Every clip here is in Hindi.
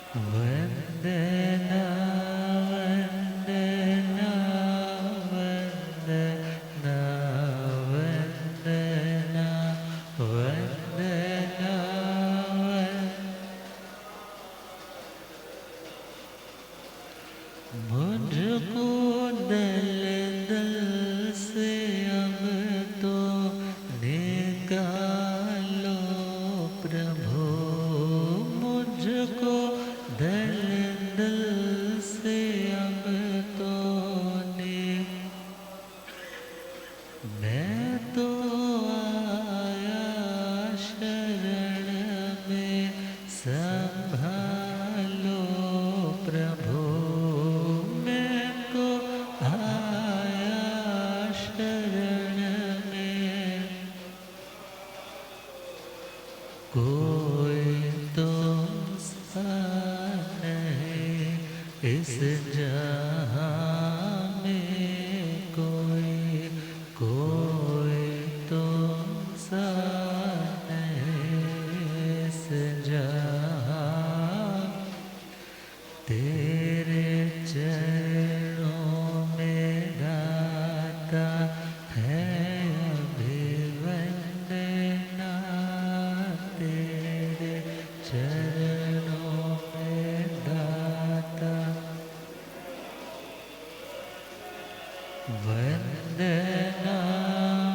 वंदना वंदना वंदना वंदना वंदना मुझको दल दल से अब तो निकालो प्रभु, मुझको दल दल से अब तो मैं तो आया शरण में, संभालो प्रभु, मैं तो आया शरण में। कोई तो सा नहीं इस जहां में, कोई तो सा नहीं इस जहां, तेरे चरणों में गाता है अभिवंदना, तेरे चरणों में गाता वंदना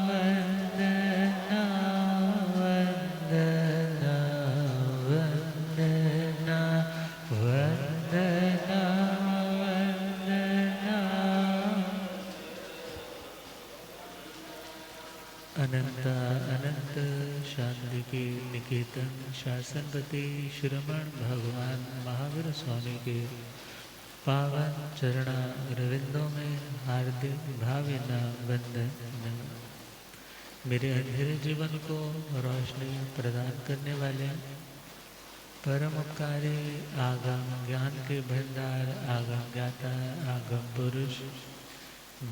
वंदना वंदना वंदना वंदना वंदना। अनंत अनंत शांति के निकेतन शासनपति श्रमण भगवान महावीर स्वामी के पावन चरणा रविंदों में हार्दिक भावना वंदन। मेरे अंधेरे जीवन को रोशनी प्रदान करने वाले परम उपकारी आगम ज्ञान के भंडार आगम ज्ञाता आगम पुरुष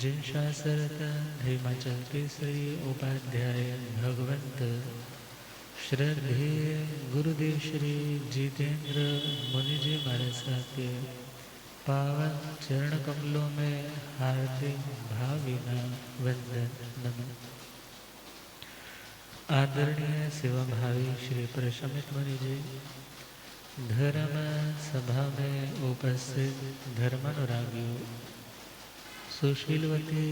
जिन शास्त्रत हिमाचल केसरी उपाध्याय भगवंत श्रद्धेय गुरुदेव श्री जितेंद्र मुनि जी महाराज साहब के पावन चरण कमलों में हार्दिक भावना वंदन नमः। आदरणीय सेवा भावी श्री प्रशमित मुनि जी, धर्म सभा में उपस्थित धर्मानुरागियों, सुशीलवती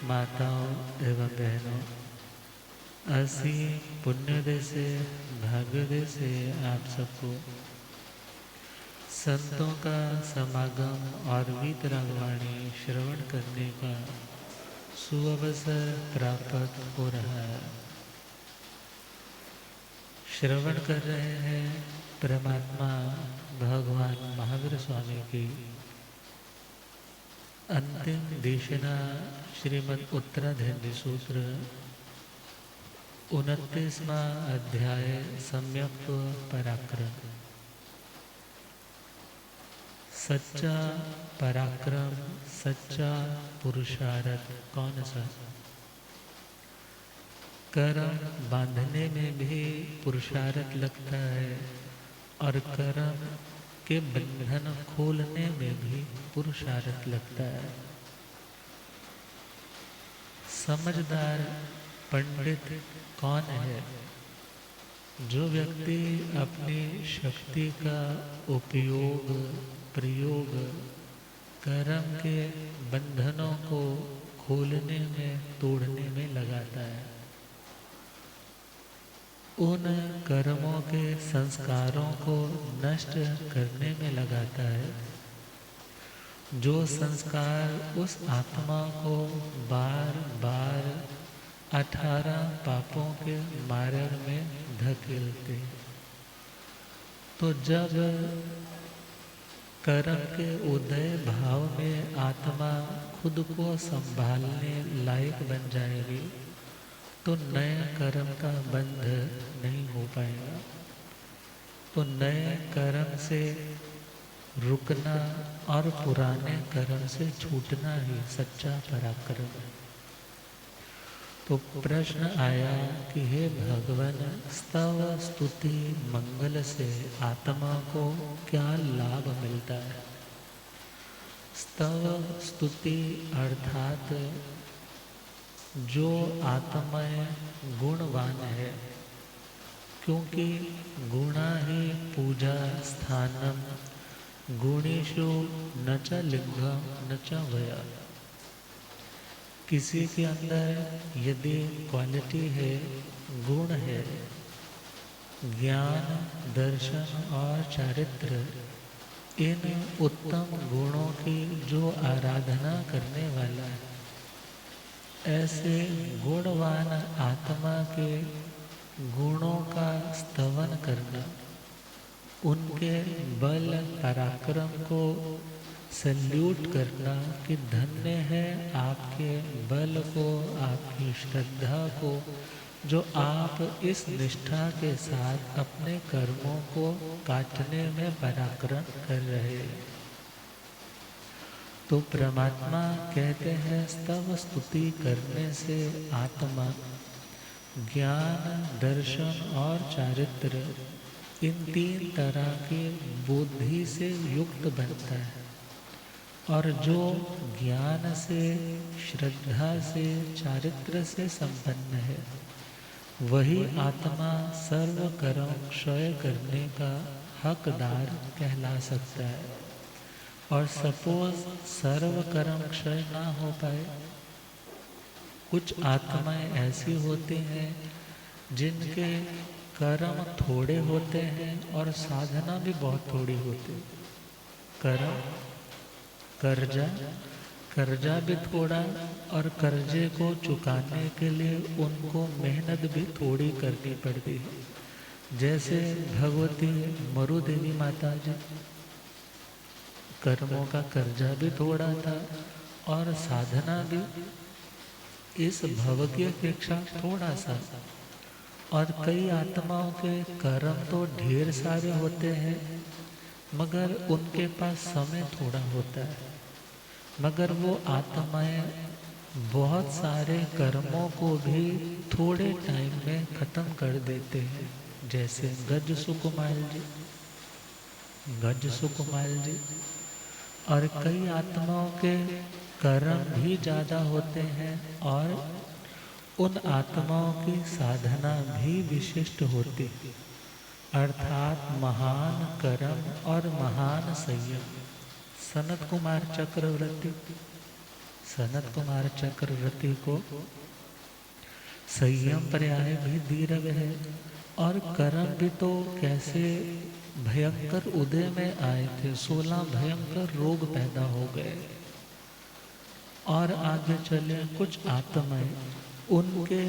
माताओं एवं बहनों, असीम पुण्योदय से भाग्योदय से आप सबको संतों का समागम और वीतरागवाणी श्रवण करने का सुअवसर प्राप्त हो रहा है। श्रवण कर रहे हैं परमात्मा भगवान महावीर स्वामी की अंतिम देशना श्रीमद् उत्तराधर्मी सूत्र 29वां अध्याय सम्यक पराक्रम। सच्चा पराक्रम, सच्चा पुरुषार्थ कौन सा? कर्म बांधने में भी पुरुषार्थ लगता है और कर्म के बंधन खोलने में भी पुरुषार्थ लगता है। समझदार पंडित कौन है? जो व्यक्ति अपनी शक्ति का उपयोग प्रयोग कर्म के बंधनों को खोलने में तोड़ने में लगाता है, उन कर्मों के संस्कारों को नष्ट करने में लगाता है, जो संस्कार उस आत्मा को बार बार 18 पापों के मार्ग में धकेलते। तो जब कर्म के उदय भाव में आत्मा खुद को संभालने लायक बन जाएगी तो नए कर्म का बंध नहीं हो पाएगा। तो नए कर्म से रुकना और पुराने कर्म से छूटना ही सच्चा पराक्रम है। तो तो प्रश्न आया कि हे भगवान, स्तव स्तुति मंगल से आत्मा को क्या लाभ मिलता है? स्तव स्तुति अर्थात जो आत्मा गुणवान है, क्योंकि गुणा ही पूजा स्थानम गुणेशु न च लिंगम न च वय। किसी के अंदर यदि क्वालिटी है, गुण है, ज्ञान दर्शन और चारित्र, इन उत्तम गुणों की जो आराधना करने वाला है, ऐसे गुणवान आत्मा के गुणों का स्तवन करना, उनके बल पराक्रम को सल्यूट करना कि धन्य है आपके बल को, आपकी श्रद्धा को, जो आप इस निष्ठा के साथ अपने कर्मों को काटने में पराक्रम कर रहे हैं। तो परमात्मा कहते हैं स्तव स्तुति करने से आत्मा ज्ञान दर्शन और चारित्र, इन तीन तरह की बुद्धि से युक्त बनता है। और जो ज्ञान से, श्रद्धा से, चारित्र से संपन्न है, वही आत्मा सर्व कर्म क्षय करने का हकदार कहला सकता है। और सपोज सर्व कर्म क्षय ना हो पाए, कुछ आत्माएं ऐसी होती हैं जिनके कर्म थोड़े होते हैं और साधना भी बहुत थोड़ी होती है। कर्जा भी थोड़ा, और कर्जे को चुकाने के लिए उनको मेहनत भी थोड़ी करनी पड़ती है। जैसे भगवती मरुदेवी माता जी, कर्मों का कर्जा भी थोड़ा था और साधना भी इस भव की अपेक्षा थोड़ा सा। और कई आत्माओं के कर्म तो ढेर सारे होते हैं, मगर उनके पास समय थोड़ा होता है। मगर वो आत्माएं बहुत सारे कर्मों को भी थोड़े टाइम में खत्म कर देते हैं। जैसे गज सुकुमाल जी। और कई आत्माओं के कर्म भी ज़्यादा होते हैं और उन आत्माओं की साधना भी विशिष्ट होती है, अर्थात महान कर्म और महान संयम। सनत कुमार चक्रवर्ती को संयम पर्याय भी दीर्घ है, और कर्म भी तो कैसे भयंकर उदय में आए थे। 16 भयंकर रोग पैदा हो गए। और आगे चले कुछ आत्माएं, उनके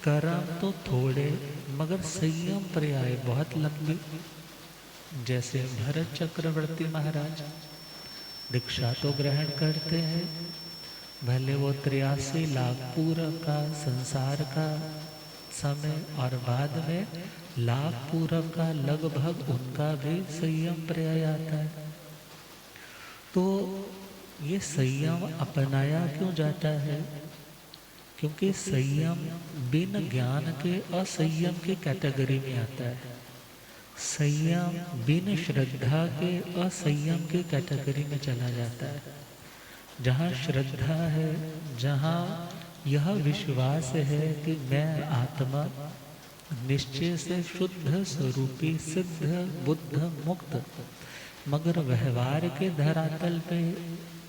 कर्म तो थोड़े मगर संयम पर्याय बहुत लंबी। जैसे भरत चक्रवर्ती महाराज दीक्षा तो ग्रहण करते हैं, भले वो 83 लाख पूर्व का संसार का समय और बाद में लाख पूर्व का लगभग उनका भी संयम पर्याय आता है। तो ये संयम अपनाया क्यों जाता है? क्योंकि संयम बिन ज्ञान के असंयम के कैटेगरी में आता है। संयम बिन श्रद्धा के असंयम के कैटेगरी में चला जाता है। जहाँ श्रद्धा है, जहाँ यह विश्वास है कि मैं आत्मा निश्चय से शुद्ध स्वरूपी सिद्ध बुद्ध मुक्त, मगर व्यवहार के धरातल पे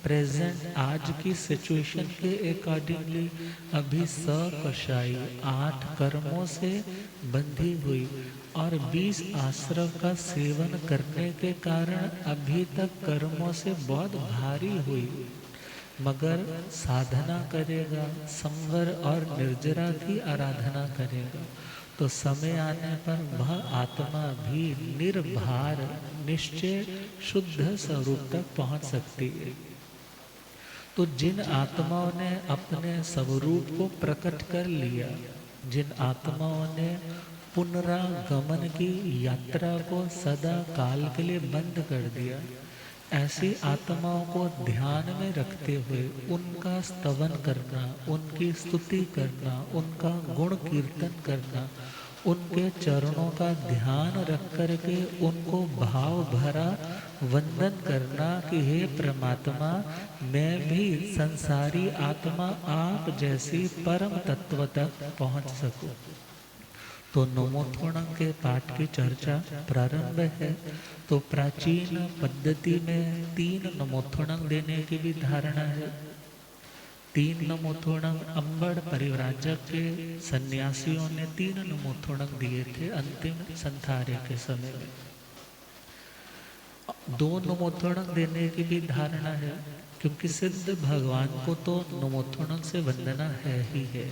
प्रेजेंट आज की सिचुएशन के अकॉर्डिंगली अभी सकषाई 8 कर्मों से बंधी हुई और 20 आश्रम का सेवन करने के कारण अभी तक कर्मों से बहुत भारी हुई, मगर साधना करेगा, संवर और निर्जरा की आराधना करेगा, तो समय आने पर वह आत्मा भी निर्भार निश्चय शुद्ध स्वरूप तक पहुंच सकती है। तो जिन आत्माओं ने अपने स्वरूप को प्रकट कर लिया, जिन आत्माओं ने पुनरागमन की यात्रा को सदा काल के लिए बंद कर दिया, ऐसी आत्माओं को ध्यान में रखते हुए उनका स्तवन करना, उनकी स्तुति करना, उनका गुण कीर्तन करना, उनके चरणों का ध्यान रख करके उनको भाव भरा वंदन करना कि हे परमात्मा, मैं भी संसारी आत्मा आप जैसी परम तत्व तक पहुंच सकूं। तो नमोथोणम के पाठ की चर्चा प्रारंभ है। तो प्राचीन पद्धति में 3 नमोथोणम देने की भी धारणा है। 3 नमोथोणम अंबड़ परिव्राजक के सन्यासियों ने 3 नमोथोणम दिए थे अंतिम संथारे के समय में। 2 नमोथोणम देने की भी धारणा है, क्योंकि सिद्ध भगवान को तो नमोथोणम से वंदना है ही है।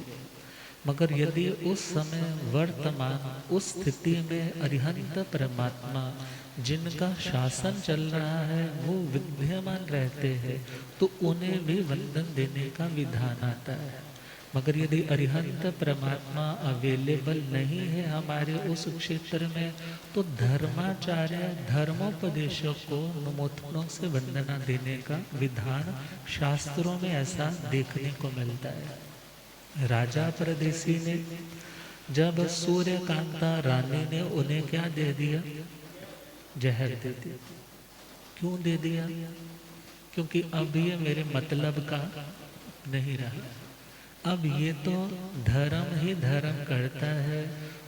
मगर यदि उस समय वर्तमान उस स्थिति में अरिहंत परमात्मा जिनका शासन चल रहा है वो विद्यमान रहते हैं, तो उन्हें भी वंदन देने का विधान आता है। मगर यदि अरिहंत परमात्मा अवेलेबल नहीं है हमारे उस क्षेत्र में, तो धर्माचार्य धर्मोपदेशक को नमोथोणों से वंदना देने का विधान शास्त्रों में ऐसा देखने को मिलता है। राजा परदेसी ने जब सूर्यकांता रानी ने उन्हें क्या दे दिया? जहर दे दिया। क्यों दे दिया? क्योंकि अब ये मेरे मतलब का नहीं रहा। अब ये तो धर्म ही धर्म करता है,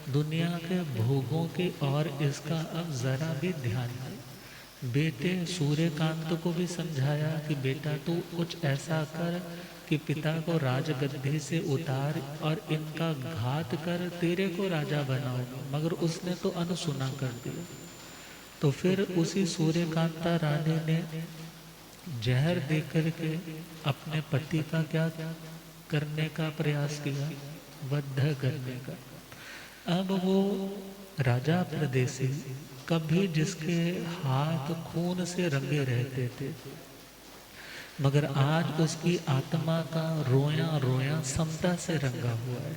दुनिया के भोगों की और इसका अब जरा भी ध्यान नहीं। बेटे सूर्यकांत को भी समझाया कि बेटा तू कुछ ऐसा कर कि पिता को राजगद्दी से उतार और इनका घात कर तेरे को राजा बनाओ, मगर उसने तो अनसुना कर दिया। तो फिर उसी सूर्यकांता रानी ने जहर देकर के अपने पति का क्या करने का प्रयास किया? वध करने का। अब वो राजा प्रदेशी कभी जिसके हाथ खून से रंगे रहते थे, मगर आज उसकी आत्मा का रोया रोया समता से रंगा हुआ है।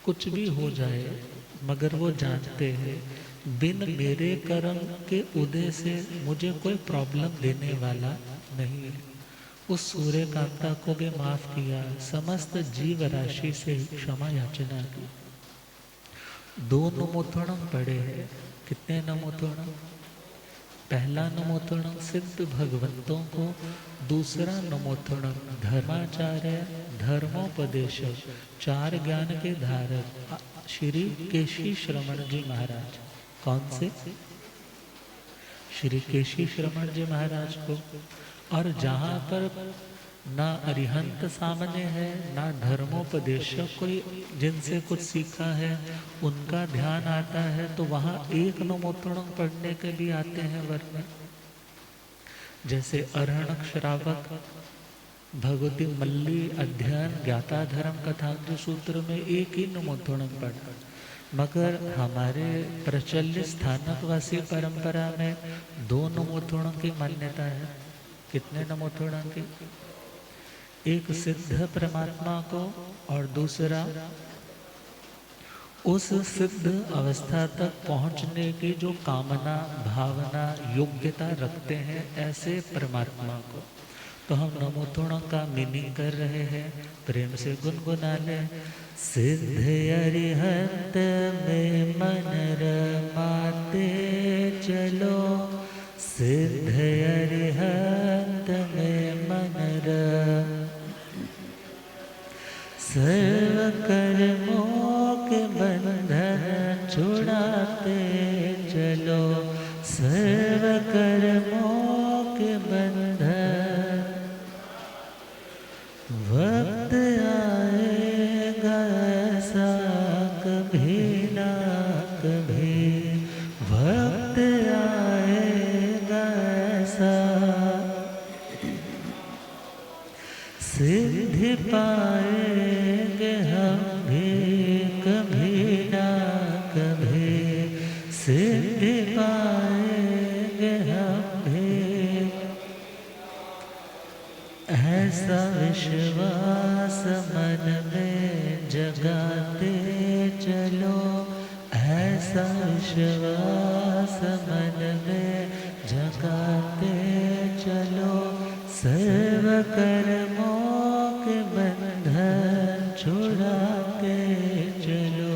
कुछ भी हो जाए मगर वो जानते हैं बिन मेरे कर्म के उदय से मुझे कोई प्रॉब्लम देने वाला नहीं है। उस सूर्यकांता को भी माफ किया, समस्त जीव राशि से क्षमा याचना की। 2 नमोथोणम पढ़े हैं। कितने नमोथोणम? पहला नमोथोणम सिद्ध भगवंतों को, दूसरा नमोथोणम धर्माचार्य धर्मोपदेशक 4 ज्ञान के धारक श्री केशी श्रमण जी महाराज। कौन से? श्री केशी श्रमण जी महाराज को। और जहाँ पर ना अरिहंत सामने है, ना धर्मोपदेशक कोई जिनसे कुछ सीखा है उनका ध्यान आता है, तो वहाँ 1 नमोथोणम पढ़ने के भी आते हैं वर्ण। जैसे अरहणक श्रावक भगवती मल्ली अध्ययन ज्ञाता धर्म कथांज सूत्र में 1 ही नमोथोणम पढ़ा, मगर हमारे प्रचलित स्थानकवासी परंपरा में 2 नमोथोणम की मान्यता है। कितने नमोथोणम की? एक सिद्ध परमात्मा को और दूसरा उस सिद्ध अवस्था तक पहुंचने की जो कामना भावना योग्यता रखते हैं ऐसे परमात्मा को। तो हम नमोथोणम का मीनिंग कर रहे हैं, प्रेम से गुनगुना लें। सिद्ध अरिहंत में मन रमाते चलो, सिद्ध अरिहंत में मन रम, सर्व कर्मों के बंधन छुड़ाते चलो, सर्व कर्मों के बंधन। वक्त आएगा ऐसा कभी ना कभी, वक्त आएगा ऐसा सिद्धि पाएंगे हम भी कभी ना कभी, सिद्धि पाएंगे हम भी। ऐसा विश्वास मन में जगाते चलो, ऐसा विश्वास मन में जगाते कर्मों के बंधन छुड़ाते चलो,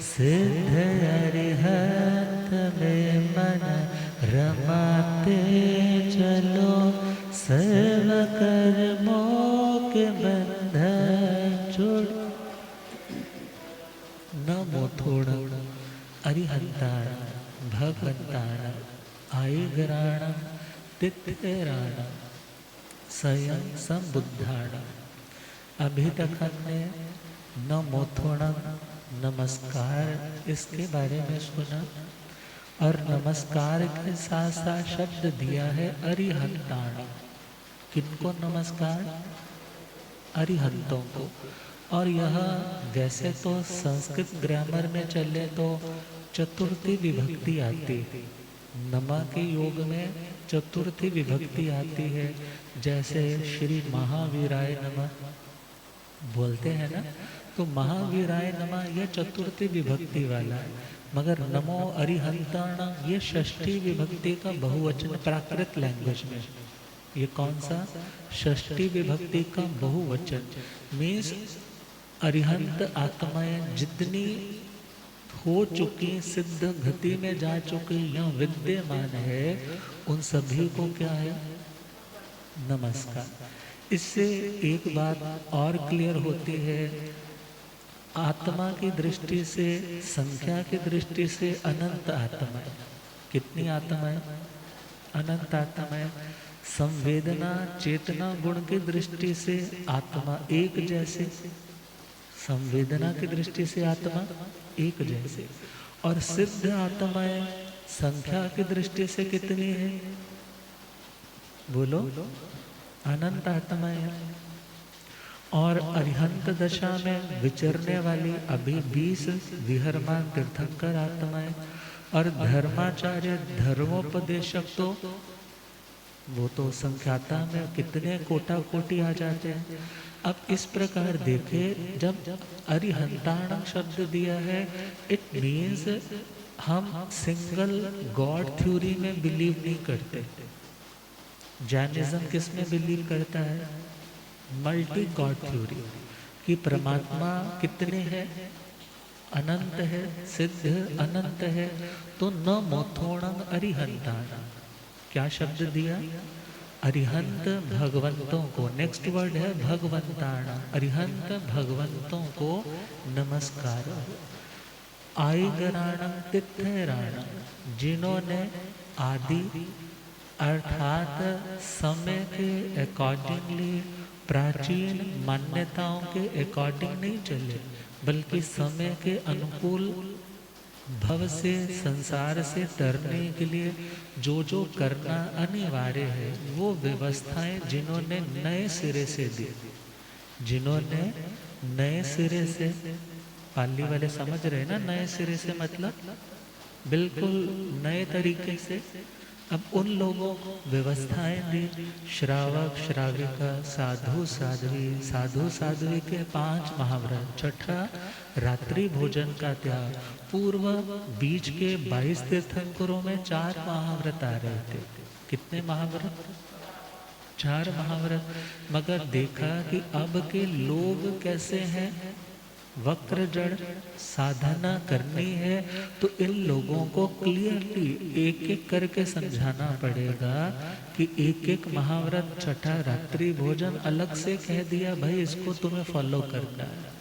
सिद्ध अरिहंत में मन रमाते चलो, सर्व कर्मों के बंधन छुड़। नमो थोड़म अरिहंताण भगवंताण आयगराणम तित्तेराणम स्वयं संबुद्धाणम। अभी तक हमने नमोथोणम नमस्कार इसके बारे में सुना, और नमस्कार के साथ साथ शब्द दिया है अरिहंताणम। किनको नमस्कार? अरिहंतों को। और यह वैसे तो संस्कृत ग्रामर में चले तो चतुर्थी विभक्ति आती है, नमा के योग में चतुर्थी विभक्ति आती है। जैसे श्री महावीराय नमः बोलते हैं ना, तो महावीराय नमः यह चतुर्थी विभक्ति वाला है, मगर नमो अरिहंताण ये षष्ठी विभक्ति का बहुवचन प्राकृत लैंग्वेज में। ये कौन सा? षष्ठी विभक्ति का बहुवचन। मीन्स अरिहंत आत्माएं जितनी हो चुकी, सिद्ध गति में जा चुकी या विद्यमान है, उन सभी को क्या है? नमस्कार। इससे एक बात और क्लियर होती है, आत्मा की दृष्टि से, संख्या की दृष्टि से अनंत आत्माएं। कितनी आत्माएं? अनंत आत्माएं। संवेदना चेतना गुण की दृष्टि से आत्मा एक जैसे, संवेदना की दृष्टि से आत्मा एक जैसे, और सिद्ध आत्माएं संख्या की दृष्टि से कितनी है? बोलो। अनंत आत्माएं। और अरिहंत दशा में विचरने वाली अभी 20 विहरमान तीर्थंकर आत्माएं, और धर्माचार्य धर्मोपदेशक तो वो तो संख्याता में कितने कोटा कोटि आ जाते हैं। अब इस प्रकार देखे, जब अरिहंताण शब्द दिया है, इट मीन्स हम सिंगल गॉड थ्योरी में बिलीव नहीं करते। जैनिज्म किस में बिलीव करता है? मल्टी गॉड थ्योरी, कि परमात्मा कितने हैं? अनंत है, सिद्ध अनंत है। तो न मोथोणम अरिहंताण, क्या शब्द दिया? अरिहंत भगवंतों को। नेक्स्ट वर्ड है भगवंताण। अरिहंत भगवंतों को नमस्कार। आयगराणम तित्थराणम, जिन्होंने आदि अर्थात समय के अकॉर्डिंगली, प्राचीन मान्यताओं के अकॉर्डिंग नहीं चले, बल्कि समय के अनुकूल भव से, संसार से तरने के लिए जो जो करना अनिवार्य है, वो व्यवस्थाएं जिन्होंने नए सिरे से दी, जिन्होंने नए सिरे से, पाली वाले समझ रहे ना, नए सिरे से मतलब बिल्कुल नए तरीके से। अब उन लोगों को व्यवस्थाएं दी, श्रावक श्राविका, साधु साध्वी, साधु साध्वी के 5 महाव्रत, छठा रात्रि भोजन का त्याग, पूर्व बीच के 22 तीर्थंकरों में 4 महाव्रत आ रहे थे। कितने महाव्रत? 4 महाव्रत। मगर देखा कि अब के लोग कैसे हैं, वक्र जड़, साधना करनी है तो इन लोगों को क्लियरली एक एक करके समझाना पड़ेगा कि एक एक महाव्रत, छठा रात्रि भोजन अलग से कह दिया, भाई इसको तुम्हें फॉलो करना है।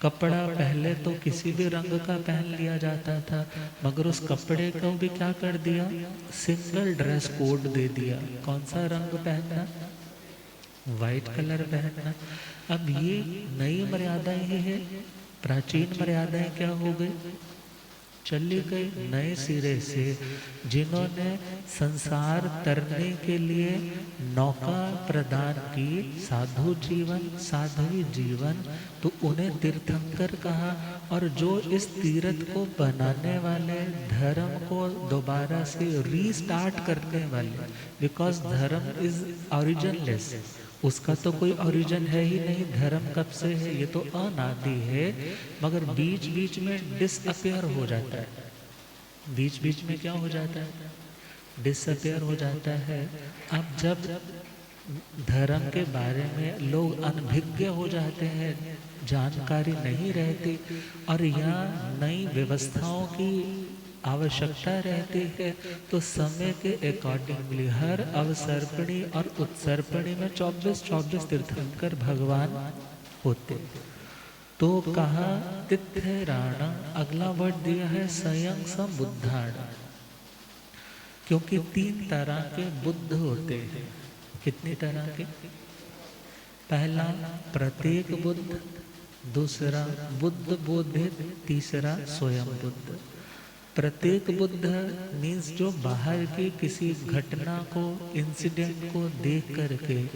कपड़ा पहले तो किसी भी रंग का पहन लिया जाता था, मगर उस कपड़े को भी क्या कर दिया? सिंगल ड्रेस कोड दे दिया। कौन सा रंग पहनना? वाइट कलर पहनना। अब ये नई मर्यादाएं ही है, प्राचीन मर्यादाएं क्या हो गई? चली गई। नए सिरे से जिन्होंने संसार तरने के लिए नौका प्रदान की, साधु जीवन, साध्वी जीवन, तो उन्हें तीर्थंकर कहा। और जो इस तीर्थ को बनाने वाले, धर्म को दोबारा से रीस्टार्ट करने वाले, बिकॉज धर्म इज ओरिजिनलेस, उसका तो कोई ओरिजिन है ही नहीं। धर्म कब से है? ये तो अनादि है, मगर बीच बीच में डिसअपियर हो जाता है। बीच बीच में क्या हो जाता है? डिसअपियर हो जाता है। अब जब धर्म के बारे में लोग अनभिज्ञ हो जाते हैं, जानकारी नहीं रहती, और यहाँ नई व्यवस्थाओं की आवश्यकता रहती है। तो समय के अकॉर्डिंगली हर अवसर्पणी और उत्सर्पणी में 24-24 तीर्थंकर भगवान होते। तो कहा तिथेराण, अगला वर्ड दिया है स्वयं संबुद्धाण, क्योंकि 3 तरह के बुद्ध होते हैं। कितनी तरह के? पहला प्रत्येक बुद्ध, दूसरा बुद्ध बोधित, तीसरा स्वयं बुद्ध। प्रत्येक बुद्ध मीन्स जो बाहर की किसी घटना को, इंसिडेंट को देख करके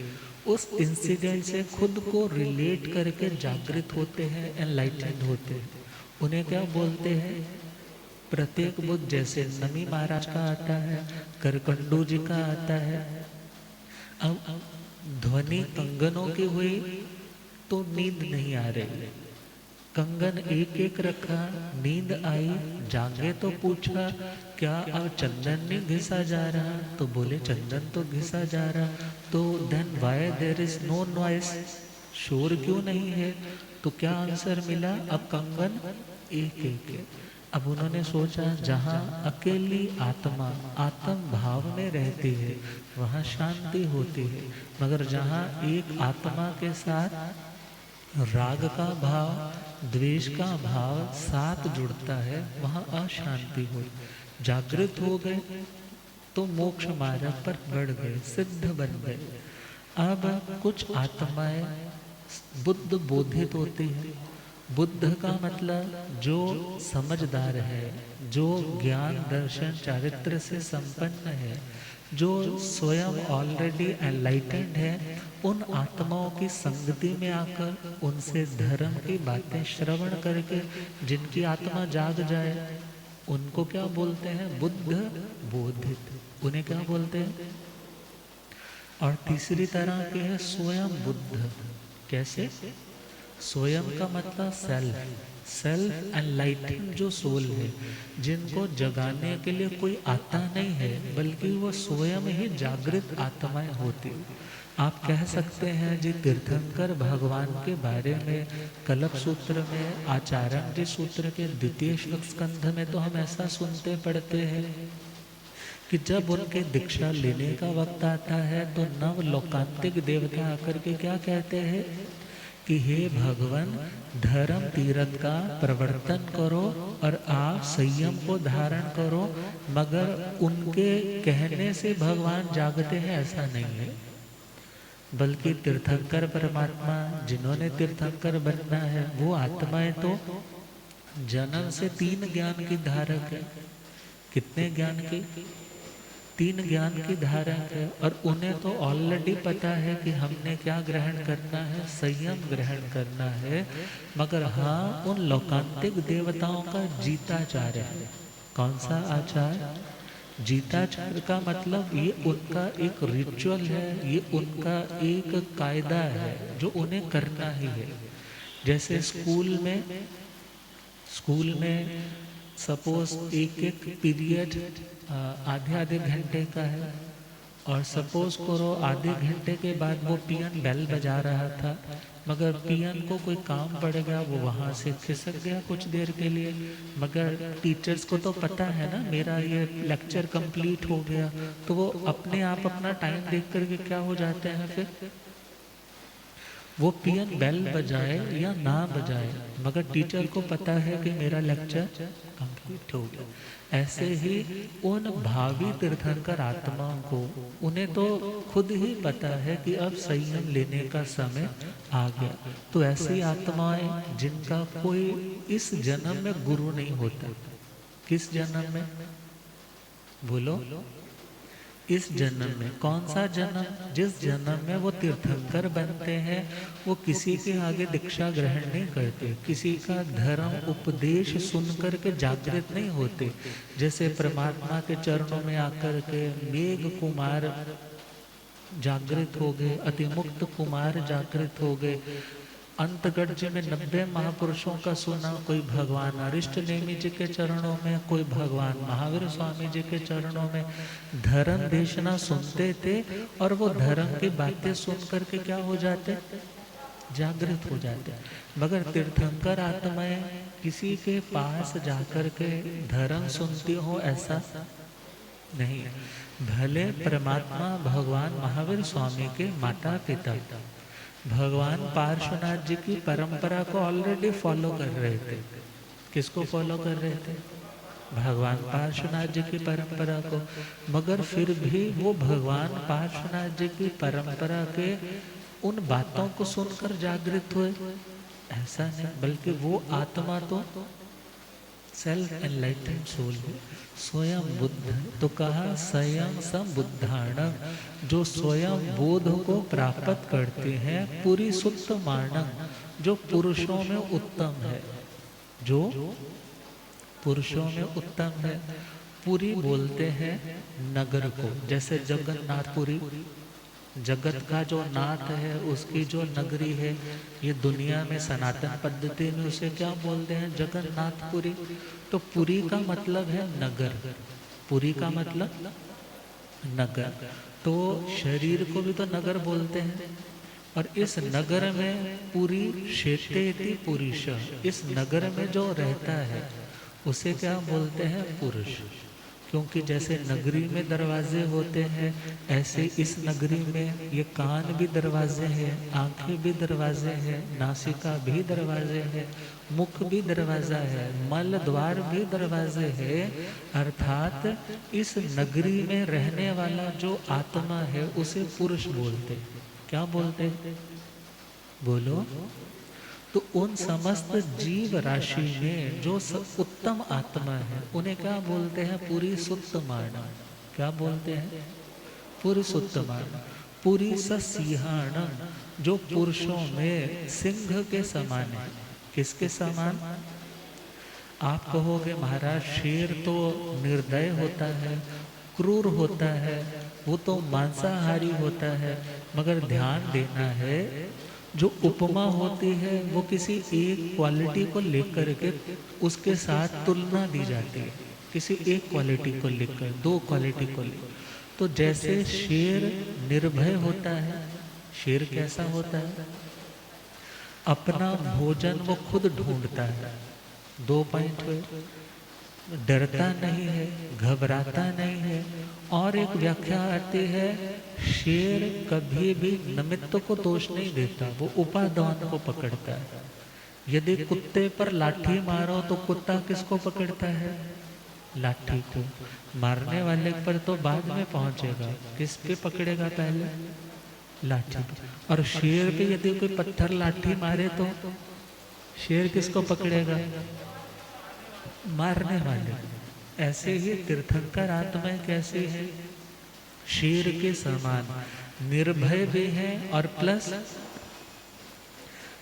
उस इंसिडेंट से खुद को रिलेट करके जागृत होते हैं, एनलाइटेंड होते हैं, उन्हें क्या बोलते हैं? प्रत्येक बुद्ध। जैसे नमी महाराज का आता है, करकंडू जी का आता है। अब ध्वनि कंगनों की हुई तो नींद नहीं आ रही, कंगन एक एक रखा, नींद आई, जागे तो पूछा क्या अब चंदन नहीं घिसा जा रहा? तो बोले चंदन तो घिसा जा रहा। तो then why there is no noise, शोर क्यों नहीं है? तो क्या आंसर मिला? अब कंगन एक एक है। अब उन्होंने सोचा जहाँ अकेली आत्मा आत्म भाव में रहती है वहाँ शांति होती है, मगर जहाँ एक आत्मा के साथ राग का भाव, द्वेष का भाव साथ जुड़ता है वहाँ अशांति हो। जागृत हो गए तो मोक्ष मार्ग पर बढ़ गए, सिद्ध बन गए। अब कुछ आत्माएं बुद्ध बोधित होती है। बुद्ध का मतलब जो समझदार है, जो ज्ञान दर्शन चारित्र से संपन्न है, जो स्वयं ऑलरेडी एनलाइटेंड है, उन आत्माओं की संगति में आकर उनसे धर्म की बातें श्रवण करके जिनकी आत्मा जाग जाए उनको क्या बोलते हैं? बुद्ध बोधित। उन्हें क्या बोलते हैं? और तीसरी तरह के है स्वयं बुद्ध। कैसे? स्वयं का मतलब सेल्फ एनलाइटेंड जो सोल है, जिनको जगाने के लिए कोई आता नहीं है, बल्कि वो स्वयं ही जागृत आत्माएं होती। आप कह सकते हैं जी तीर्थंकर भगवान के बारे में कल्प सूत्र में, आचार्य सूत्र के 2 स्कंध में तो हम ऐसा सुनते पढ़ते हैं कि जब उनके दीक्षा लेने का वक्त आता है तो नव लोकांतिक देवता आकर के क्या कहते हैं कि हे भगवान, धर्म तीर्थ का प्रवर्तन करो और आप संयम को धारण करो। मगर उनके कहने से भगवान जागते हैं ऐसा नहीं है, बल्कि तीर्थंकर परमात्मा जिन्होंने तीर्थंकर बनना है वो आत्माएं तो जन्म से 3 ज्ञान की धारक है। कितने ज्ञान की? 3 ज्ञान की धारक है। और उन्हें तो ऑलरेडी पता है कि हमने क्या ग्रहण करना है, संयम ग्रहण करना है। मगर हाँ, उन लोकांतिक देवताओं का जीताचार है। कौन सा आचार? जीताचार का मतलब ये उनका एक रिचुअल है, ये उनका एक कायदा है जो उन्हें करना ही है। जैसे स्कूल में सपोज एक पीरियड आधे घंटे का है, और सपोज करो आधे घंटे के बाद वो पियन बेल बजा रहा था, मगर पियन को कोई काम पड़ गया, वो वहाँ से खिसक गया कुछ देर के लिए। मगर टीचर्स को तो पता है ना मेरा ये लेक्चर कंप्लीट हो गया, तो वो अपने आप अपना टाइम देख करके क्या हो जाते हैं, फिर वो पियन बेल बजाए या ना बजाए, मगर टीचर को पता है कि मेरा लेक्चर कंप्लीट हो गया। ऐसे ही उन भावी तीर्थंकर आत्माओं को, उन्हें तो खुद ही पता है कि अब संयम लेने का समय आ गया। तो ऐसी आत्माएं जिनका कोई इस जन्म में गुरु नहीं होता। किस जन्म में? बोलो। इस जन्म में। कौन सा जन्म? जिस जन्म में वो तीर्थंकर बनते हैं, वो किसी के आगे दीक्षा ग्रहण नहीं करते, किसी का धर्म उपदेश सुन कर के जागृत नहीं होते। जैसे परमात्मा के चरणों में आकर के मेघ कुमार जागृत हो गए, अतिमुक्त कुमार जागृत हो गए, अंतगढ़ जी में 90 महापुरुषों का सुना, कोई भगवान अरिष्ट नेमि जी के चरणों में, कोई भगवान महावीर स्वामी जी के चरणों में धर्म देशना सुनते थे। और वो धर्म की बातें सुन करके क्या हो जाते, जागृत हो जाते। मगर तीर्थंकर आत्माएं किसी के पास जाकर के धर्म सुनती हो ऐसा नहीं। भले परमात्मा भगवान महावीर स्वामी के माता पिता भगवान पार्श्वनाथ जी की परंपरा को ऑलरेडी फॉलो कर रहे थे। किसको फॉलो कर रहे थे, भगवान पार्श्वनाथ जी की परंपरा को। मगर फिर भी वो भगवान पार्श्वनाथ जी की परंपरा के उन बातों को सुनकर जागृत हुए ऐसा नहीं, बल्कि वो आत्मा तो सेल्फ एनलाइटेंड सोल है, स्वयं बुद्ध। तो कहा स्वयं संबुद्धाणं, जो स्वयं बोध को प्राप्त करते हैं, पूरी सुत्त माणं, जो पुरुषों में उत्तम है, जो पुरुषों में उत्तम है। पुरी बोलते हैं नगर को, जैसे जगन्नाथपुरी जगत का जो नाथ है उसकी जो नगरी है, ये दुनिया में सनातन पद्धति में उसे क्या बोलते हैं, जगन्नाथपुरी। तो पुरी का मतलब है नगर, पुरी का मतलब नगर। तो शरीर को भी तो नगर बोलते हैं। और इस नगर में पुरी क्षेत्रेति पुरुष, इस नगर में जो रहता है उसे क्या बोलते हैं, पुरुष। क्योंकि जैसे नगरी में दरवाजे होते हैं, ऐसे इस नगरी में ये कान भी दरवाजे हैं, आंखें भी दरवाजे हैं, नासिका भी दरवाजे हैं, मुख भी दरवाजा है, मल द्वार भी दरवाजे है। अर्थात इस नगरी में रहने वाला जो आत्मा है उसे पुरुष बोलते। क्या बोलते, बोलो। तो उन समस्त जीव राशि में जो उत्तम आत्मा है उन्हें क्या बोलते हैं, पूरी सुत्त माणा। क्या बोलते हैं, पूरी सुत्त माणा। पूरी सिंहाणम, जो पुरुषों में सिंह के समान है। किसके समान, आप कहोगे महाराज शेर तो निर्दय होता है, क्रूर होता है, वो तो मांसाहारी होता है। मगर ध्यान देना है, जो उपमा होती है वो किसी एक क्वालिटी को लेकर के उसके साथ तुलना दी जाती है, किसी एक क्वालिटी को लेकर, दो क्वालिटी को लेकर। तो जैसे शेर निर्भय होता है, शेर कैसा होता है, अपना भोजन वो खुद ढूंढता है। 2 पॉइंट हुए, डरता नहीं है, घबराता नहीं है। और एक व्याख्या आती है, शेर कभी भी निमित्त को दोष नहीं देता, वो उपादान को पकड़ता है। यदि कुत्ते पर लाठी मारो तो कुत्ता किसको पकड़ता है, लाठी को। मारने वाले पर तो बाद में पहुंचेगा, किस पे पकड़ेगा, पहले लाठी पे। और शेर पे यदि कोई पत्थर लाठी मारे तो शेर किसको पकड़ेगा, मारने वाले। ऐसे ही तीर्थंकर आत्माएं कैसी है, शेर के समान निर्भय भी है, और प्लस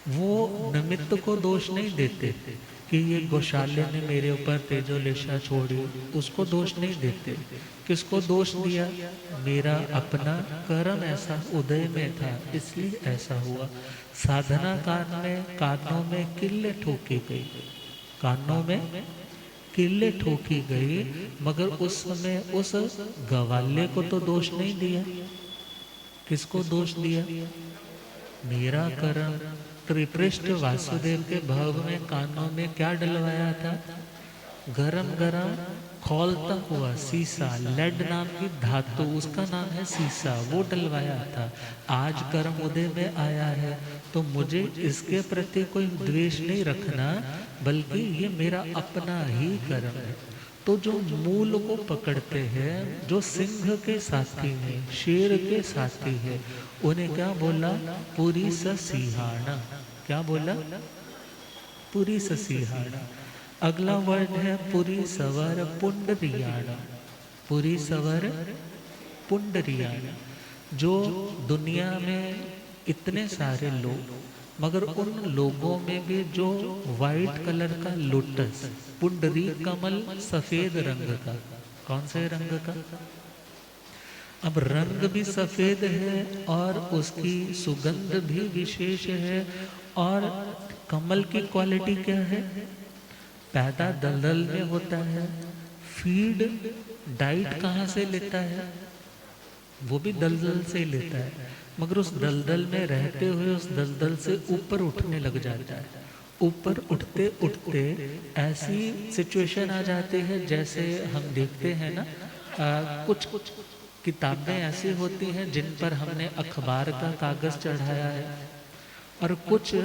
वो निमित्त को दोष नहीं देते कि ये गौशाले ने मेरे ऊपर तेजोलेशा छोड़ी, उसको दोष नहीं देते। किसको दोष दिया, मेरा अपना कर्म ऐसा उदय में था इसलिए ऐसा हुआ। साधना कानों में किल्ले ठोकी गई, कानों में किल्ले ठोकी गई, मगर उस समय उस गवाले को तो दोष नहीं दिया। किसको दोष दिया, मेरा कर्म। त्रिपृष्ठ वासुदेव के भव में कानों में क्या डलवाया था, गरम गरम खौलता हुआ सीसा, लेड नाम की धातु, उसका नाम है सीसा, वो डलवाया था। आज कर्म उदय में आया है तो मुझे इसके प्रति कोई द्वेष नहीं रखना, बल्कि ये मेरा अपना ही कर्म है। तो जो मूल को पकड़ते हैं, जो सिंह के साथी हैं, शेर के साथी है, उन्हें क्या बोला, पूरी सिंहाणा। क्या बोला, पूरी सिंहाणा। अगला वर्ड है पुरी सवर पुंडरियाणा। पुरी सवर पुंडरियाणा। जो दुनिया में इतने सारे लोग, मगर उन लोगों में भी जो वाइट कलर का लोटस, पुंडरी कमल सफेद रंग का, कौन से रंग का, अब रंग भी सफेद है और उसकी सुगंध भी विशेष है, और कमल की क्वालिटी क्या है? पैदा दलदल में होता है, फीड डाइट कहाँ से लेता है? वो भी दलदल से ही लेता है, मगर उस दलदल में रहते हुए उस दलदल से ऊपर उठने लग जाता है। ऊपर उठते उठते ऐसी सिचुएशन आ जाती है, जैसे हम देखते हैं ना, कुछ कुछ किताबें ऐसी होती हैं जिन पर हमने अखबार का कागज चढ़ाया है, और कुछ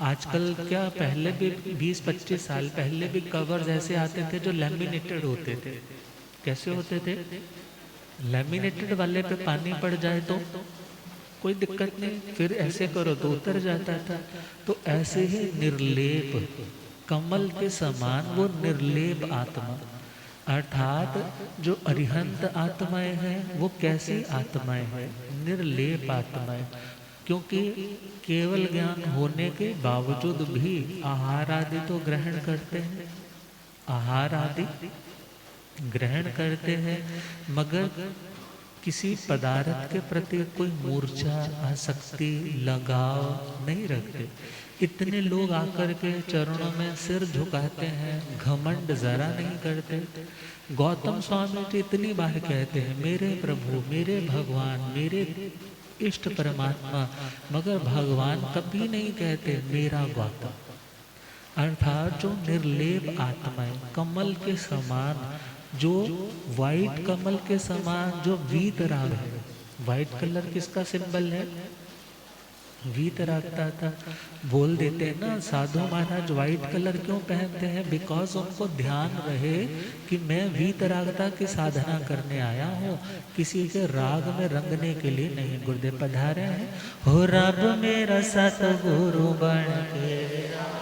आजकल क्या, पहले भी 20-25 साल पहले भी कवर्स ऐसे आते थे जो लैमिनेटेड होते थे। कैसे होते थे? लैमिनेटेड वाले पे पानी पड़ जाए तो कोई दिक्कत नहीं, फिर ऐसे करो तो उतर जाता था। तो ऐसे ही निर्लेप, कमल के समान वो निर्लेप आत्मा, अर्थात जो अरिहंत आत्माएं हैं वो कैसी आत्माएं हैं? निर्लेप आत्माएं। क्योंकि केवल ज्ञान होने के बावजूद भी आहार आदि तो ग्रहण करते हैं, आहार आदि ग्रहण करते हैं, मगर किसी पदार्थ के प्रति कोई मूर्छा, आसक्ति, लगाव नहीं रखते। इतने लोग आकर के चरणों में सिर झुकाते हैं, घमंड जरा नहीं करते। गौतम स्वामी जी इतनी बार कहते हैं, मेरे प्रभु, मेरे भगवान, मेरे इष्ट परमात्मा, मगर भगवान कभी नहीं कहते मेरा गौतम। अर्थात जो निर्लेप आत्माएं, कमल के समान, जो वाइट कमल के समान जो वीतराग है। वाइट कलर किसका सिंबल है? वीतरागता था। बोल देते हैं ना साधु महाराज वाइट कलर क्यों पहनते हैं? बिकॉज उनको ध्यान रहे कि मैं वीतरागता की साधना करने आया हूँ, किसी के राग में रंगने के लिए नहीं। गुरुदेव पधारे हैं, हो रब मेरा सतगुरु बन के।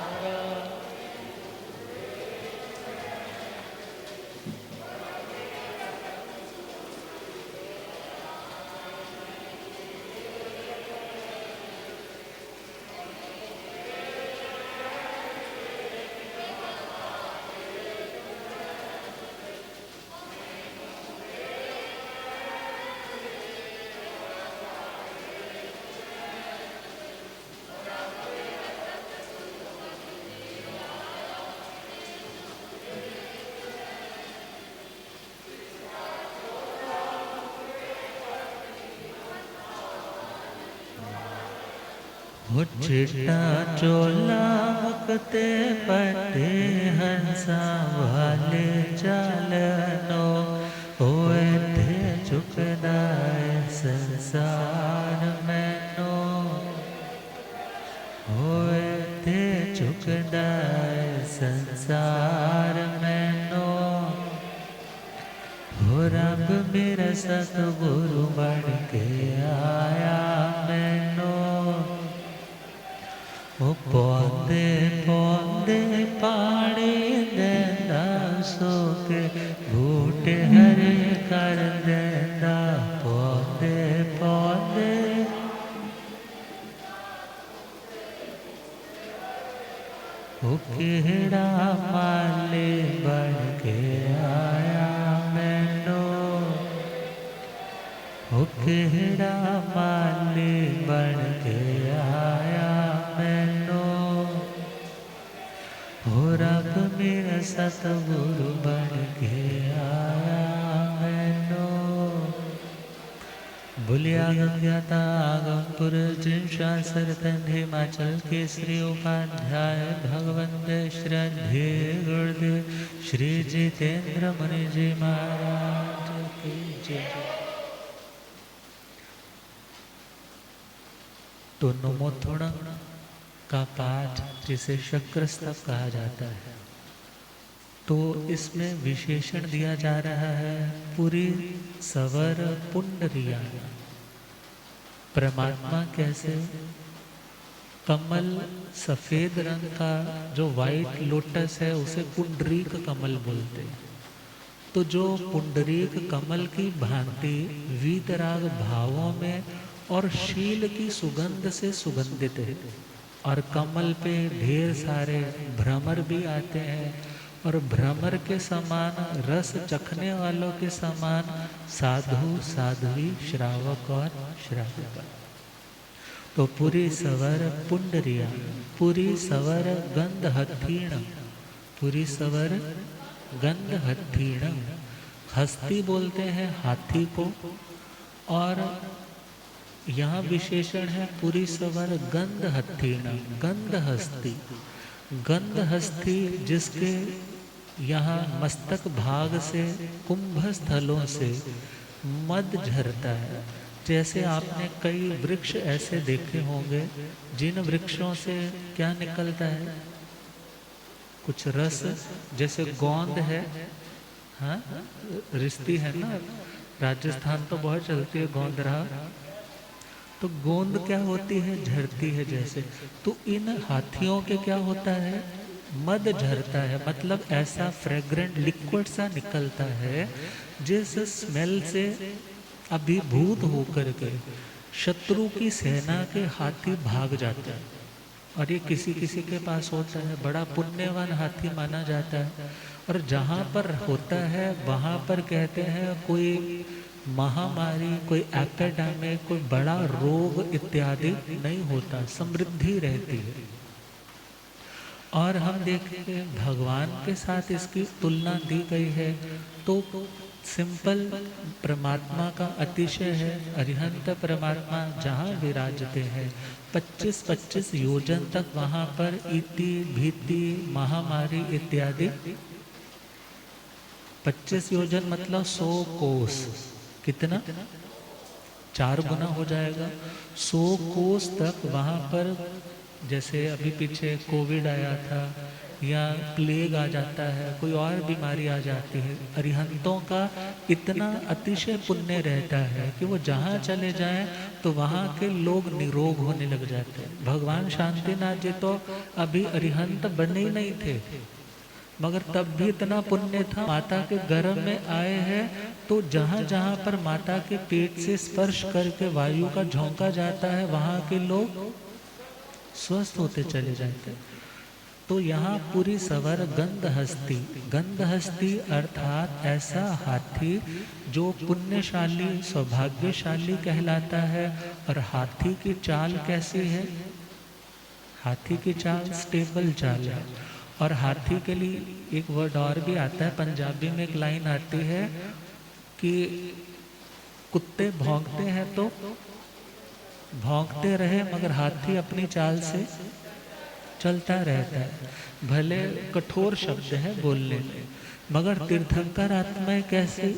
चिट्टा चोला मुकते पते हंसा वाले चालनो, होए थे चुकदाए संसार मैनो, होए थे चुकदाए संसार मैनो। हो रब मेरा सतगुरु बन के आया मैनो। वो पौधे पौधे पानी देंदा, सोके बूटे हरे कर देंदा। पौधे पौधे वो केड़ा माले बन के आया मैनो। वो केड़ा माले बन के आया मैनो। हो रब मेरा सतगुरु बन के आया मैनो। बुलिया गंगाता आगमपुर जिनशासर हिमाचल के श्री उपाध्याय भगवंत श्रद्धे गुरुदेव श्री जितेंद्र मुनि जी महाराज की जय। तो नमोथोड़ा का पाठ जिसे शक्रस्तव कहा जाता है, तो इसमें विशेषण दिया जा रहा है पूरी सवर पुंडरिया। परमात्मा कैसे? कमल सफेद रंग का जो वाइट लोटस है उसे पुंडरीक कमल बोलते हैं। तो जो पुंडरीक कमल की भांति वीतराग भावों में और शील की सुगंध से सुगंधित है, और कमल पे ढेर सारे भ्रमर भी आते हैं, और भ्रमर के समान रस चखने वालों के समान साधु साध्वी श्रावक और श्राविका। तो पुरी सवर पुंडरिया, पुरी सवर गंध हथीण, पुरी सवर गंध हथीण। हस्ती बोलते हैं हाथी को, और यहाँ विशेषण है पुरी सवर गंध हथीण, गंध हस्ती। गंध हस्ती जिसके यहाँ मस्तक भाग से, कुंभ स्थलों से मद झरता है। जैसे आपने कई वृक्ष ऐसे देखे होंगे जिन वृक्षों से क्या निकलता है, कुछ रस, जैसे गोंद है, हाँ रिश्ती है ना, राजस्थान तो बहुत चलती है गोंद रहा, तो गोंद क्या होती है, झरती है जैसे। तो इन हाथियों के क्या होता है, मद झरता है, मतलब ऐसा फ्रेग्रेंट लिक्विड सा निकलता है जिस स्मेल से अभिभूत होकर के शत्रु की सेना के हाथी भाग जाते हैं। और ये किसी किसी के पास होता है, बड़ा पुण्यवान हाथी माना जाता है। और जहाँ पर होता है वहाँ पर कहते हैं कोई महामारी, कोई एपिडेमिक, कोई बड़ा रोग इत्यादि नहीं होता, समृद्धि रहती है। और हम देखेंगे भगवान के साथ इसकी तुलना दी गई है, तो सिंपल परमात्मा का अतिशय है। अरिहंत परमात्मा जहाँ विराजते हैं 25-25 योजन तक वहाँ पर इति भीति महामारी इत्यादि, 25 योजन मतलब 100 कोस, कितना 4 गुना हो जाएगा। 100 कोस तक वहाँ पर, जैसे अभी पीछे कोविड आया था, या प्लेग आ जाता है, कोई और बीमारी आ जाती है, अरिहंतों का इतना अतिशय पुण्य रहता है कि वो जहाँ चले जाएं तो वहाँ के लोग निरोग होने लग जाते हैं। भगवान शांतिनाथ जी तो अभी अरिहंत बने ही नहीं थे, मगर तब भी इतना पुण्य था, माता के गर्भ में आए हैं तो जहाँ जहाँ पर माता के पेट से स्पर्श करके वायु का झोंका जाता है वहाँ के लोग स्वस्थ होते चले जाते। तो यहाँ पूरी सवर गंध हस्ती, गंध हस्ती अर्थात ऐसा हाथी जो पुण्यशाली सौभाग्यशाली कहलाता है। और हाथी की चाल कैसी है, हाथी की चाल स्टेबल चाल है। और हाथी के लिए एक वर्ड और भी आता है, पंजाबी में एक लाइन आती है कि कुत्ते भौंकते हैं तो भौंकते रहे मगर हाथी अपनी चाल से चलता रहता है। भले कठोर शब्द है बोलने में, मगर तीर्थंकर आत्माएं कैसे,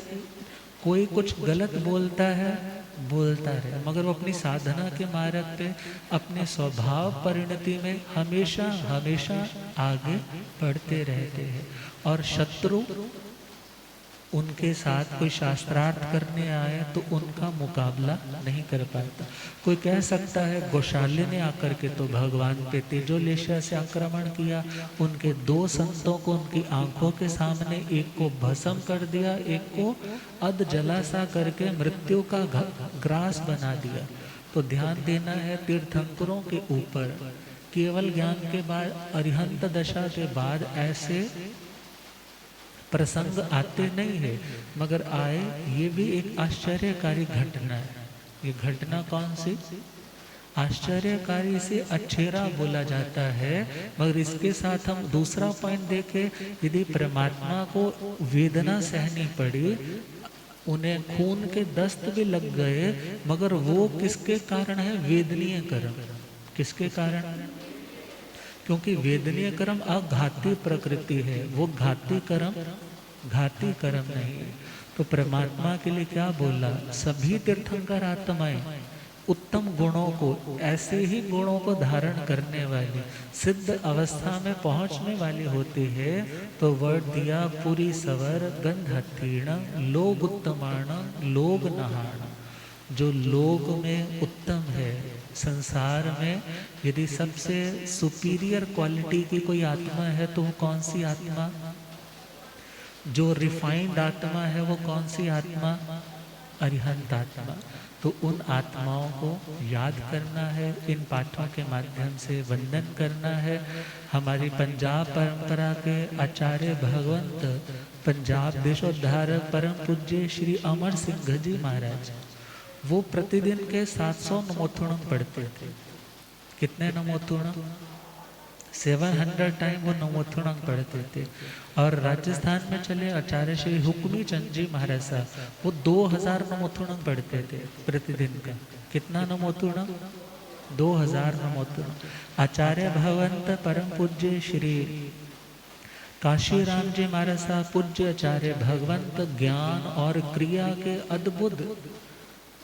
कोई कुछ गलत बोलता है बोलता रहे, मगर वो अपनी साधना के मार्ग पे अपने स्वभाव परिणति में हमेशा हमेशा आगे बढ़ते रहते हैं। और शत्रु उनके साथ कोई शास्त्रार्थ करने आए तो उनका मुकाबला नहीं कर पाता। कोई कह सकता है गौशाले ने आकर के तो भगवान पे तेजोलेशा से आक्रमण किया, उनके 2 संतों को उनकी आंखों के सामने एक को भस्म कर दिया, एक को अध जलासा करके मृत्यु का ग्रास बना दिया। तो ध्यान देना है तीर्थंकरों के ऊपर, केवल ज्ञान के बाद अरिहंत दशा के बाद ऐसे प्रसंग आते नहीं है, मगर आए ये भी एक आश्चर्यकारी घटना है। ये घटना कौन सी, आश्चर्यकारी से अक्षेरा बोला जाता है। मगर इसके साथ हम दूसरा पॉइंट देखें, यदि परमात्मा को वेदना सहनी पड़ी, उन्हें खून के दस्त भी लग गए, मगर वो किसके कारण है, वेदनीय कर्म। किसके कारण, क्योंकि वेदनीय कर्म अघाती प्रकृति है, वो घाती कर्म नहीं है। तो परमात्मा के लिए क्या बोला, सभी तीर्थंकर आत्माएं उत्तम गुणों को, ऐसे ही गुणों को धारण करने वाली सिद्ध अवस्था में पहुंचने वाली होती है। तो वर्ड दिया पूरी सवर गंधतीर्ण लोग उत्तमाण लोग नहाण। जो लोग में उत्तम है, संसार में यदि सबसे सुपीरियर क्वालिटी की कोई आत्मा है तो वो कौन सी आत्मा, जो रिफाइंड आत्मा है वो कौन सी आत्मा, अरिहंत आत्मा। तो उन आत्माओं को याद करना है, इन पाठों के माध्यम से वंदन करना है। हमारी पंजाब परंपरा के आचार्य भगवंत पंजाब देशोद्धारक परम पूज्य श्री अमर सिंह जी महाराज, वो प्रतिदिन के 700 नमोत्थुणम पढ़ते थे। कितने नमोत्थुणम? 700 टाइम वो नमोत्थुणम पढ़ते थे। और राजस्थान में चले आचार्य श्री हुक्मी चंद जी महाराज साहब, वो 2000 नमोत्थुणम पढ़ते थे प्रतिदिन का। कितना नमोत्थुणम? 2000 नमोत्थुणम। आचार्य भगवंत परम पूज्य श्री काशीराम जी महाराज साहब, पूज्य आचार्य भगवंत ज्ञान और क्रिया के अद्भुत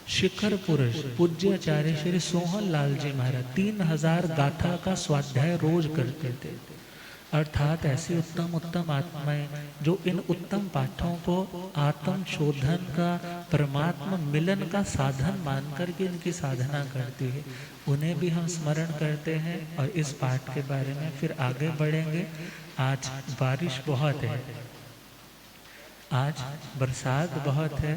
शिखर पुरुष पूज्य आचार्य श्री सोहन लाल जी महाराज 3000 गाथा का स्वाध्याय रोज करते थे। अर्थात ऐसी उत्तम उत्तम आत्माएं जो इन उत्तम पाठों को आत्म शोधन का, परमात्मा मिलन का साधन मानकर के इनकी साधना करती है, उन्हें भी हम स्मरण करते हैं और इस पाठ के बारे में फिर आगे बढ़ेंगे। आज बारिश बहुत है, आज बरसात बहुत है।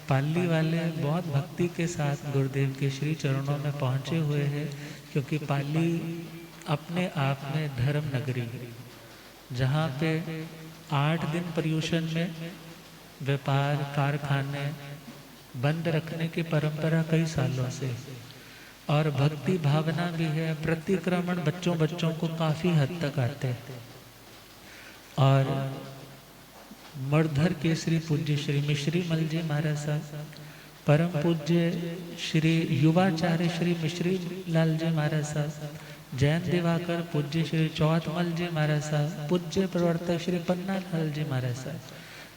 पाली वाले बहुत भक्ति के साथ गुरुदेव के श्री चरणों में पहुँचे हुए हैं, क्योंकि पाली अपने आप में धर्म नगरी है, जहाँ पे 8 दिन पर्यूषण में व्यापार कारखाने बंद रखने की परंपरा कई सालों से, और भक्ति भावना भी है। प्रतिक्रमण बच्चों को काफ़ी हद तक आते हैं। और मर्धर के श्री पूज्य श्री मिश्री मल जी महाराज साहब, परम पूज्य श्री युवाचार्य श्री मिश्री लाल जी महाराज साहब, जैन दिवाकर पूज्य श्री चौथमल जी महाराज साहब, पूज्य प्रवर्तक श्री पन्ना लाल जी महाराज साहब,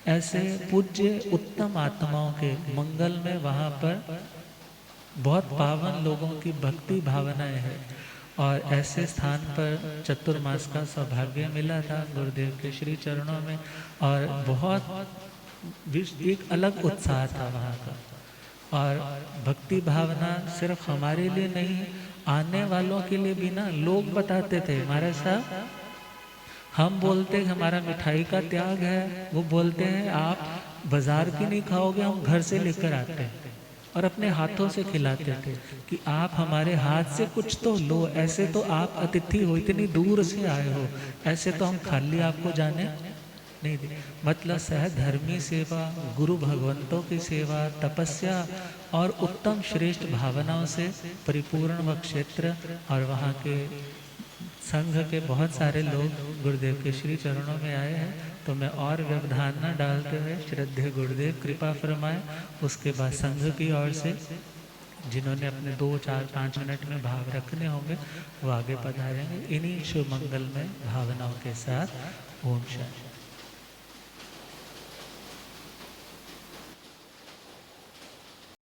ऐसे पूज्य उत्तम आत्माओं के मंगल में वहाँ पर बहुत पावन लोगों की भक्ति भावनाएं हैं। और ऐसे स्थान पर चतुर्मास का सौभाग्य मिला था गुरुदेव के श्री चरणों में, और बहुत एक अलग उत्साह था वहाँ का। और भक्ति भावना सिर्फ हमारे लिए नहीं, आने वालों के लिए भी ना। लोग बताते थे महाराज साहब, हम बोलते हैं हमारा मिठाई का त्याग है, वो बोलते हैं आप बाजार की नहीं खाओगे, हम घर से लेकर आते हैं, और अपने हाथों से खिलाते थे कि आप हमारे हाथ से कुछ तो लो। ऐसे तो आप अतिथि हो, इतनी दूर से आए हो, ऐसे तो हम खाली आपको जाने नहीं दे। मतलब सहधर्मी सेवा, गुरु भगवंतों की सेवा, तपस्या और उत्तम श्रेष्ठ भावनाओं से परिपूर्ण वह क्षेत्र, और वहाँ के संघ के बहुत सारे लोग गुरुदेव के श्री चरणों में आए हैं। तो मैं और व्यवधान न डालते हुए श्रद्धेय गुरुदेव कृपा फरमाए। उसके बाद संघ की ओर से जिन्होंने अपने 2, 4, 5 मिनट में भाव रखने होंगे वो आगे पधारेंगे। इन्हीं शुभ मंगल में भावनाओं के साथ। ओम शांति।